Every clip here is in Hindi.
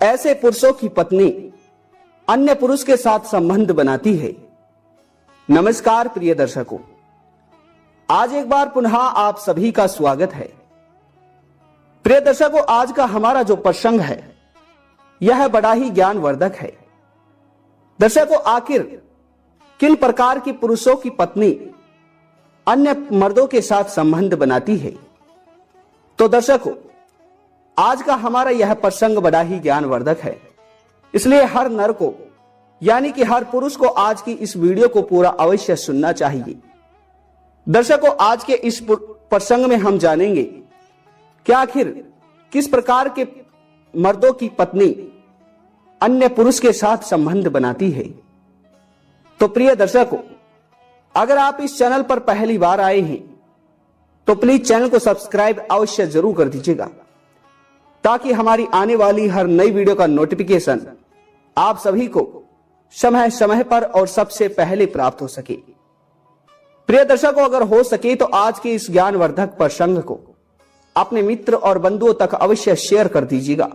ऐसे पुरुषों की पत्नी अन्य पुरुष के साथ संबंध बनाती है। नमस्कार प्रिय दर्शकों, आज एक बार पुनः आप सभी का स्वागत है। प्रिय दर्शकों, आज का हमारा जो प्रसंग है यह बड़ा ही ज्ञानवर्धक है। दर्शकों, आखिर किन प्रकार की पुरुषों की पत्नी अन्य मर्दों के साथ संबंध बनाती है? तो दर्शकों, आज का हमारा यह प्रसंग बड़ा ही ज्ञानवर्धक है, इसलिए हर नर को यानी कि हर पुरुष को आज की इस वीडियो को पूरा अवश्य सुनना चाहिए। दर्शकों, आज के इस प्रसंग में हम जानेंगे कि आखिर किस प्रकार के मर्दों की पत्नी अन्य पुरुष के साथ संबंध बनाती है। तो प्रिय दर्शकों, अगर आप इस चैनल पर पहली बार आए हैं तो प्लीज चैनल को सब्सक्राइब अवश्य जरूर कर दीजिएगा, ताकि हमारी आने वाली हर नई वीडियो का नोटिफिकेशन आप सभी को समय समय पर और सबसे पहले प्राप्त हो सके। प्रिय दर्शकों, अगर हो सके तो आज के इस ज्ञानवर्धक प्रसंग को अपने मित्र और बंधुओं तक अवश्य शेयर कर दीजिएगा,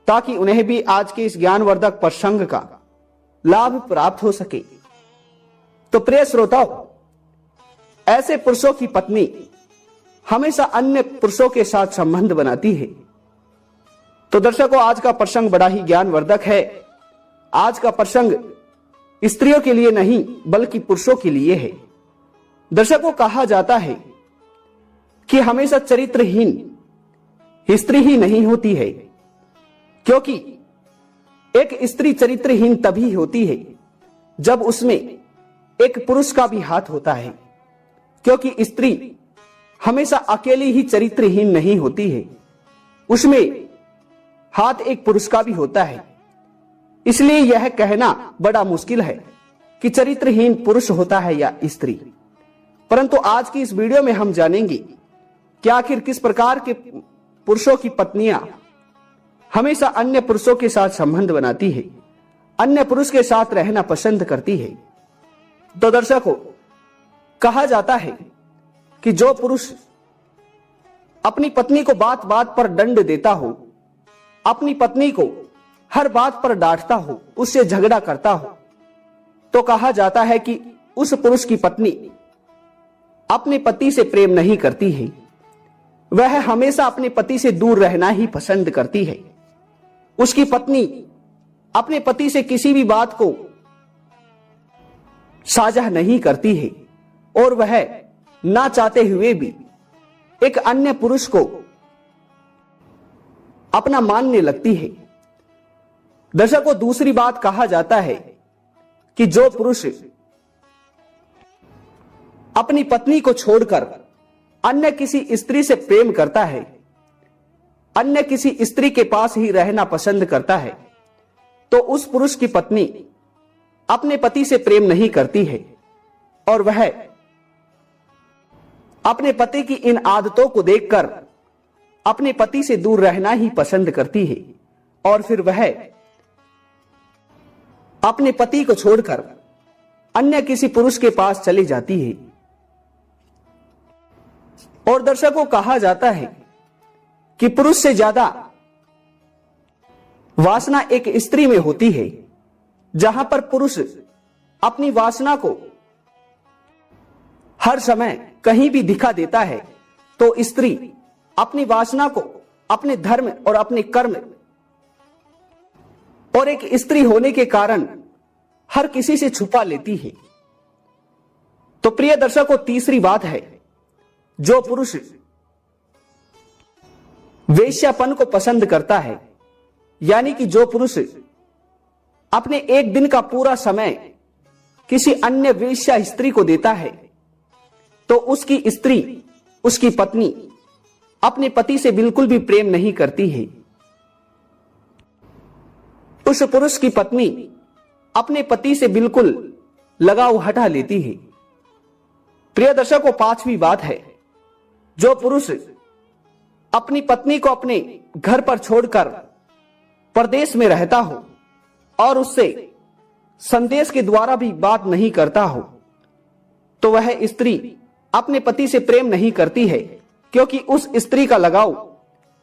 ताकि उन्हें भी आज के इस ज्ञानवर्धक प्रसंग का लाभ प्राप्त हो सके। तो प्रिय श्रोताओ, ऐसे पुरुषों की पत्नी हमेशा अन्य पुरुषों के साथ संबंध बनाती है। तो दर्शकों, आज का प्रसंग बड़ा ही ज्ञानवर्धक है। आज का प्रसंग स्त्रियों के लिए नहीं बल्कि पुरुषों के लिए है। दर्शकों, कहा जाता है कि हमेशा चरित्रहीन स्त्री ही नहीं होती है, क्योंकि एक स्त्री चरित्रहीन तभी होती है जब उसमें एक पुरुष का भी हाथ होता है, क्योंकि स्त्री हमेशा अकेली ही चरित्रहीन नहीं होती है, उसमें हाथ एक पुरुष का भी होता है। इसलिए यह कहना बड़ा मुश्किल है कि चरित्रहीन पुरुष होता है या स्त्री। परंतु आज की इस वीडियो में हम जानेंगे कि आखिर किस प्रकार के पुरुषों की पत्नियां हमेशा अन्य पुरुषों के साथ संबंध बनाती है, अन्य पुरुष के साथ रहना पसंद करती है। तो दर्शकों, कहा जाता है कि जो पुरुष अपनी पत्नी को बात बात पर दंड देता हो, अपनी पत्नी को हर बात पर डांटता हो, उससे झगड़ा करता हो, तो कहा जाता है कि उस पुरुष की पत्नी अपने पति से प्रेम नहीं करती है। वह हमेशा अपने पति से दूर रहना ही पसंद करती है। उसकी पत्नी अपने पति से किसी भी बात को साझा नहीं करती है और वह ना चाहते हुए भी एक अन्य पुरुष को अपना मानने लगती है। दर्शकों, दूसरी बात कहा जाता है कि जो पुरुष अपनी पत्नी को छोड़कर अन्य किसी स्त्री से प्रेम करता है, अन्य किसी स्त्री के पास ही रहना पसंद करता है, तो उस पुरुष की पत्नी अपने पति से प्रेम नहीं करती है और वह अपने पति की इन आदतों को देखकर अपने पति से दूर रहना ही पसंद करती है और फिर वह अपने पति को छोड़कर अन्य किसी पुरुष के पास चली जाती है। और दर्शकों, कहा जाता है कि पुरुष से ज्यादा वासना एक स्त्री में होती है। जहां पर पुरुष अपनी वासना को हर समय कहीं भी दिखा देता है, तो स्त्री अपनी वासना को अपने धर्म और अपने कर्म और एक स्त्री होने के कारण हर किसी से छुपा लेती है। तो प्रिय दर्शकों, तीसरी बात है, जो पुरुष वेश्यापन को पसंद करता है, यानी कि जो पुरुष अपने एक दिन का पूरा समय किसी अन्य वेश्या स्त्री को देता है, तो उसकी स्त्री, उसकी पत्नी अपने पति से बिल्कुल भी प्रेम नहीं करती है। उस पुरुष की पत्नी अपने पति से बिल्कुल लगाव हटा लेती है। प्रिय दर्शकों, पांचवी बात है, जो पुरुष अपनी पत्नी को अपने घर पर छोड़कर परदेश में रहता हो और उससे संदेश के द्वारा भी बात नहीं करता हो, तो वह स्त्री अपने पति से प्रेम नहीं करती है, क्योंकि उस स्त्री का लगाव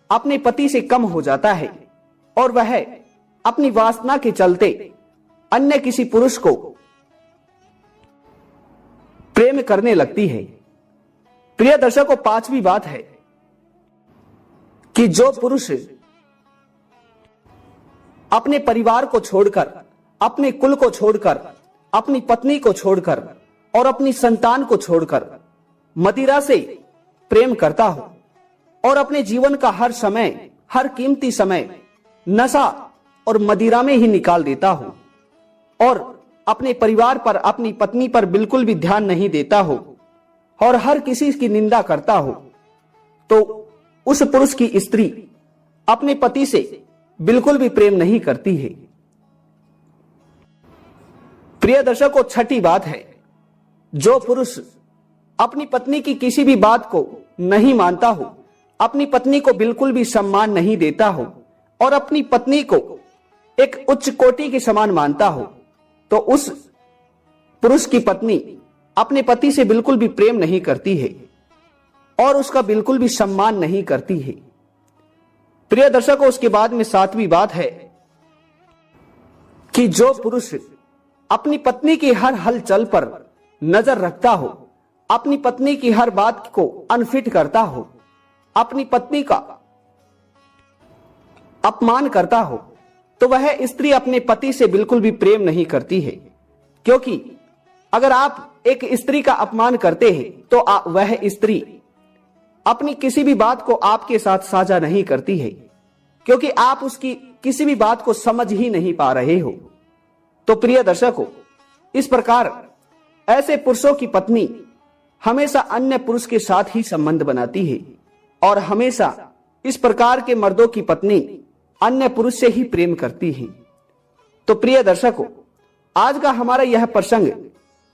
अपने पति से कम हो जाता है और वह अपनी वासना के चलते अन्य किसी पुरुष को प्रेम करने लगती है। प्रिय दर्शकों, पांचवी बात है कि जो पुरुष अपने परिवार को छोड़कर, अपने कुल को छोड़कर, अपनी पत्नी को छोड़कर और अपनी संतान को छोड़कर मदिरा से प्रेम करता हो और अपने जीवन का हर समय, हर कीमती समय नशा और मदिरा में ही निकाल देता हो और अपने परिवार पर, अपनी पत्नी पर बिल्कुल भी ध्यान नहीं देता हो और हर किसी की निंदा करता हो, तो उस पुरुष की स्त्री अपने पति से बिल्कुल भी प्रेम नहीं करती है। प्रिय दर्शकों, छठी बात है, जो पुरुष अपनी पत्नी की किसी भी बात को नहीं मानता हो, अपनी पत्नी को बिल्कुल भी सम्मान नहीं देता हो और अपनी पत्नी को एक उच्च कोटि के समान मानता हो, तो उस पुरुष की पत्नी अपने पति से बिल्कुल भी प्रेम नहीं करती है और उसका बिल्कुल भी सम्मान नहीं करती है। प्रिय दर्शकों, उसके बाद में सातवीं बात है कि जो पुरुष अपनी पत्नी की हर हलचल पर नजर रखता हो, अपनी पत्नी की हर बात को अनफिट करता हो, अपनी पत्नी का अपमान करता हो, तो वह स्त्री अपने पति से बिल्कुल भी प्रेम नहीं करती है। क्योंकि अगर आप एक स्त्री का अपमान करते हैं तो वह स्त्री अपनी किसी भी बात को आपके साथ साझा नहीं करती है, क्योंकि आप उसकी किसी भी बात को समझ ही नहीं पा रहे हो। तो प्रिय दर्शकों, इस प्रकार ऐसे पुरुषों की पत्नी हमेशा अन्य पुरुष के साथ ही संबंध बनाती है और हमेशा इस प्रकार के मर्दों की पत्नी अन्य पुरुष से ही प्रेम करती है। तो प्रिय दर्शकों, आज का हमारा यह प्रसंग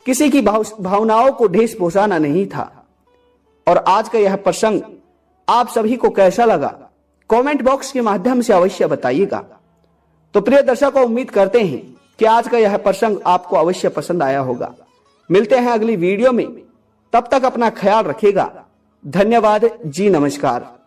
किसी की भावनाओं को ठेस पहुंचाना नहीं था और आज का यह प्रसंग आप सभी को कैसा लगा कमेंट बॉक्स के माध्यम से अवश्य बताइएगा। तो प्रिय दर्शकों, उम्मीद करते हैं कि आज का यह प्रसंग आपको अवश्य पसंद आया होगा। मिलते हैं अगली वीडियो में, तब तक अपना ख्याल रखिएगा। धन्यवाद जी, नमस्कार।